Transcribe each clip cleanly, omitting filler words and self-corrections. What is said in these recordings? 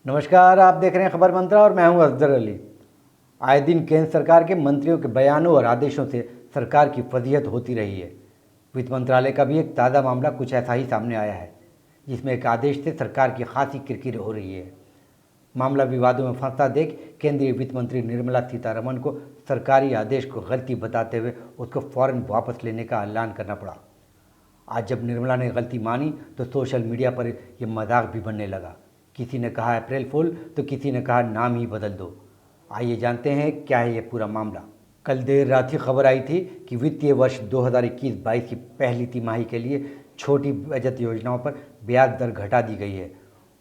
नमस्कार, आप देख रहे हैं खबर मंत्रा और मैं हूं अजहर अली। आए दिन केंद्र सरकार के मंत्रियों के बयानों और आदेशों से सरकार की फजीहत होती रही है। वित्त मंत्रालय का भी एक ताज़ा मामला कुछ ऐसा ही सामने आया है, जिसमें एक आदेश से सरकार की खासी किरकिर हो रही है। मामला विवादों में फंसता देख केंद्रीय वित्त मंत्री निर्मला सीतारमण को सरकारी आदेश को गलती बताते हुए उसको फौरन वापस लेने का ऐलान करना पड़ा। आज जब निर्मला ने गलती मानी तो सोशल मीडिया पर यह मजाक भी बनने लगा। किसी ने कहा अप्रैल फूल तो किसी ने कहा नाम ही बदल दो। आइए जानते हैं क्या है ये पूरा मामला। कल देर रात ही खबर आई थी कि वित्तीय वर्ष 2021-22 की पहली तिमाही के लिए छोटी बचत योजनाओं पर ब्याज दर घटा दी गई है।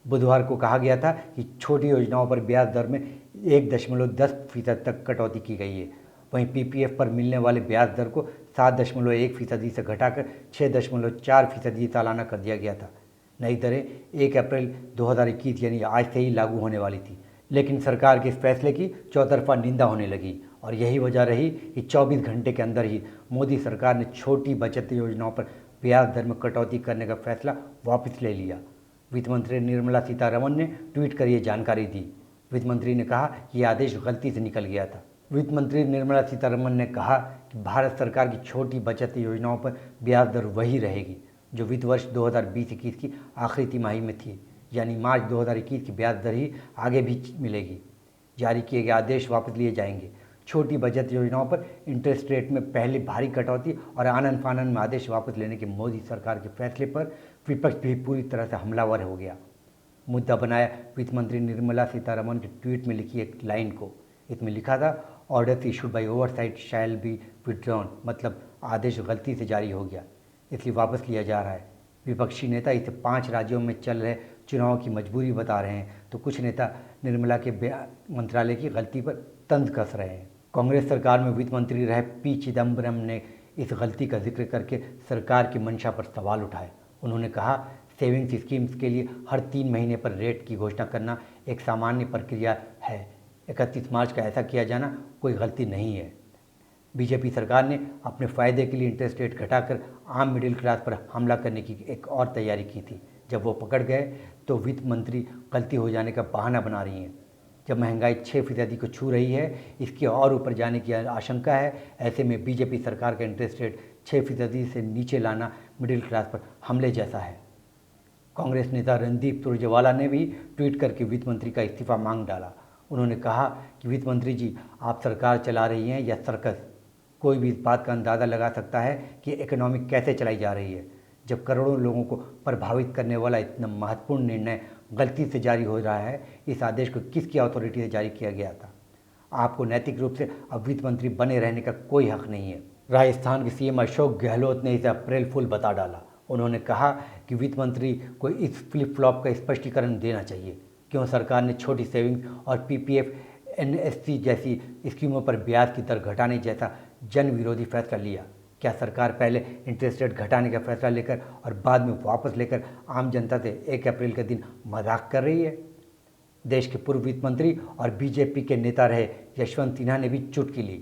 बुधवार को कहा गया था कि छोटी योजनाओं पर ब्याज दर में 1.10% तक कटौती की गई है। वहीं पीपीएफ पर मिलने वाले ब्याज दर को 7.1% से घटाकर 6.4% सालाना कर दिया गया था। नई दरें 1 अप्रैल 2021 यानी आज से ही लागू होने वाली थी, लेकिन सरकार के इस फैसले की चौतरफा निंदा होने लगी और यही वजह रही कि 24 घंटे के अंदर ही मोदी सरकार ने छोटी बचत योजनाओं पर ब्याज दर में कटौती करने का फैसला वापस ले लिया। वित्त मंत्री निर्मला सीतारमण ने ट्वीट कर ये जानकारी दी। वित्त मंत्री ने कहा कि यह आदेश गलती से निकल गया था। वित्त मंत्री निर्मला सीतारमण ने कहा कि भारत सरकार की छोटी बचत योजनाओं पर ब्याज दर वही रहेगी जो वित्त वर्ष 2020-21 की आखिरी तिमाही में थी, यानी मार्च 2021 की ब्याज दर ही आगे भी मिलेगी। जारी किए गए आदेश वापस लिए जाएंगे। छोटी बचत योजनाओं पर इंटरेस्ट रेट में पहले भारी कटौती और आनन फानन में आदेश वापस लेने के मोदी सरकार के फैसले पर विपक्ष भी पूरी तरह से हमलावर हो गया। मुद्दा बनाया वित्त मंत्री निर्मला सीतारमण के ट्वीट में लिखी एक लाइन को। इसमें लिखा था, orders issued by oversight shall be withdrawn, मतलब आदेश गलती से जारी हो गया इसलिए वापस लिया जा रहा है। विपक्षी नेता इसे 5 राज्यों में चल रहे चुनाव की मजबूरी बता रहे हैं, तो कुछ नेता निर्मला के मंत्रालय की गलती पर तंज कस रहे हैं। कांग्रेस सरकार में वित्त मंत्री रहे पी चिदम्बरम ने इस गलती का जिक्र करके सरकार की मंशा पर सवाल उठाए। उन्होंने कहा, सेविंग्स स्कीम्स के लिए हर 3 महीने पर रेट की घोषणा करना एक सामान्य प्रक्रिया है। 31 मार्च का ऐसा किया जाना कोई गलती नहीं है। बीजेपी सरकार ने अपने फ़ायदे के लिए इंटरेस्ट रेट घटाकर आम मिडिल क्लास पर हमला करने की एक और तैयारी की थी। जब वो पकड़ गए तो वित्त मंत्री गलती हो जाने का बहाना बना रही हैं। जब महंगाई 6% को छू रही है, इसके और ऊपर जाने की आशंका है। ऐसे में बीजेपी सरकार का इंटरेस्ट रेट 6% से नीचे लाना मिडिल क्लास पर हमले जैसा है। कांग्रेस नेता रणदीप सुरजेवाला ने भी ट्वीट करके वित्त मंत्री का इस्तीफा मांग डाला। उन्होंने कहा कि वित्त मंत्री जी, आप सरकार चला रही हैं या सर्कस? कोई भी इस बात का अंदाज़ा लगा सकता है कि इकोनॉमी कैसे चलाई जा रही है। जब करोड़ों लोगों को प्रभावित करने वाला इतना महत्वपूर्ण निर्णय गलती से जारी हो रहा है, इस आदेश को किसकी अथॉरिटी से जारी किया गया था? आपको नैतिक रूप से अब वित्त मंत्री बने रहने का कोई हक नहीं है। राजस्थान के सीएम अशोक गहलोत ने इसे अप्रैल फूल बता डाला। उन्होंने कहा कि वित्त मंत्री को इस फ्लिप फ्लॉप का स्पष्टीकरण देना चाहिए। क्यों सरकार ने छोटी सेविंग्स और पीपीएफ एनएससी जैसी स्कीमों पर ब्याज की दर घटाने जैसा जन विरोधी फैसला लिया? क्या सरकार पहले इंटरेस्ट रेट घटाने का फैसला लेकर और बाद में वापस लेकर आम जनता से 1 अप्रैल के दिन मजाक कर रही है? देश के पूर्व वित्त मंत्री और बीजेपी के नेता रहे यशवंत सिन्हा ने भी चुटकी ली।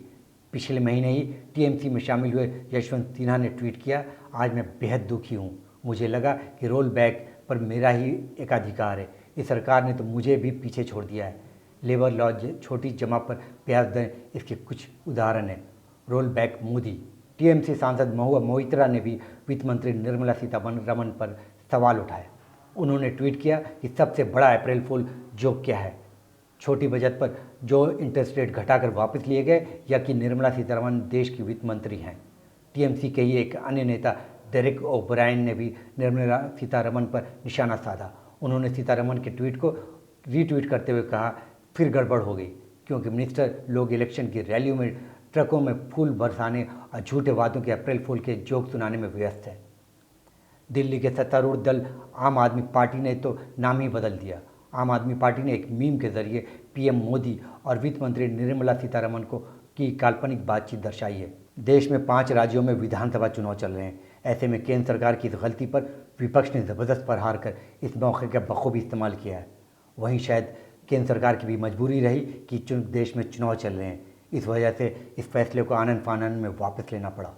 पिछले महीने ही टीएमसी में शामिल हुए यशवंत सिन्हा ने ट्वीट किया, आज मैं बेहद दुखी हूँ। मुझे लगा कि रोल बैक पर मेरा ही एकाधिकार है। इस सरकार ने तो मुझे भी पीछे छोड़ दिया है। लेबर लॉ, छोटी जमा पर ब्याज दरें इसके कुछ उदाहरण हैं। Roll back Modi. टीएमसी सांसद महुआ मोइत्रा ने भी वित्त मंत्री निर्मला सीतारमण पर सवाल उठाए। उन्होंने ट्वीट किया कि सबसे बड़ा अप्रैल फूल जोक क्या है, छोटी बचत पर जो इंटरेस्ट रेट घटाकर वापस लिए गए या कि निर्मला सीतारमण देश की वित्त मंत्री हैं। टीएमसी के ही एक अन्य नेता डेरेक ओब्रायन ने भी निर्मला सीतारमण पर निशाना साधा। उन्होंने सीतारमण के ट्वीट को रीट्वीट करते हुए कहा, फिर गड़बड़ हो गई, क्योंकि मिनिस्टर लोग इलेक्शन की रैलियों में ट्रकों में फूल बरसाने और झूठे वादों के अप्रैल फूल के जोक सुनाने में व्यस्त है। दिल्ली के सत्तारूढ़ दल आम आदमी पार्टी ने तो नाम ही बदल दिया। आम आदमी पार्टी ने एक मीम के जरिए पीएम मोदी और वित्त मंत्री निर्मला सीतारमण को की काल्पनिक बातचीत दर्शाई है। देश में 5 राज्यों में विधानसभा चुनाव चल रहे हैं। ऐसे में केंद्र सरकार की इस गलती पर विपक्ष ने ज़बरदस्त प्रहार कर इस मौके का बखूबी इस्तेमाल किया है। वहीं शायद केंद्र सरकार की भी मजबूरी रही कि देश में चुनाव चल रहे हैं, इस वजह से इस फैसले को आनन फानन में वापस लेना पड़ा।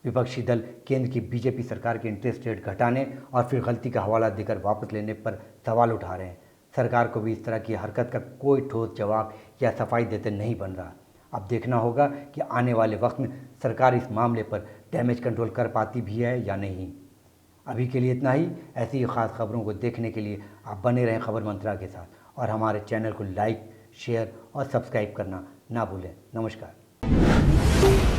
विपक्षी दल केंद्र की बीजेपी सरकार के इंटरेस्ट रेट घटाने और फिर गलती का हवाला देकर वापस लेने पर सवाल उठा रहे हैं। सरकार को भी इस तरह की हरकत का कोई ठोस जवाब या सफाई देते नहीं बन रहा। अब देखना होगा कि आने वाले वक्त में सरकार इस मामले पर डैमेज कंट्रोल कर पाती भी है या नहीं। अभी के लिए इतना ही। ऐसी ही ख़ास खबरों को देखने के लिए आप बने रहें खबर मंत्रा के साथ और हमारे चैनल को लाइक, शेयर और सब्सक्राइब करना ना भूलें। नमस्कार।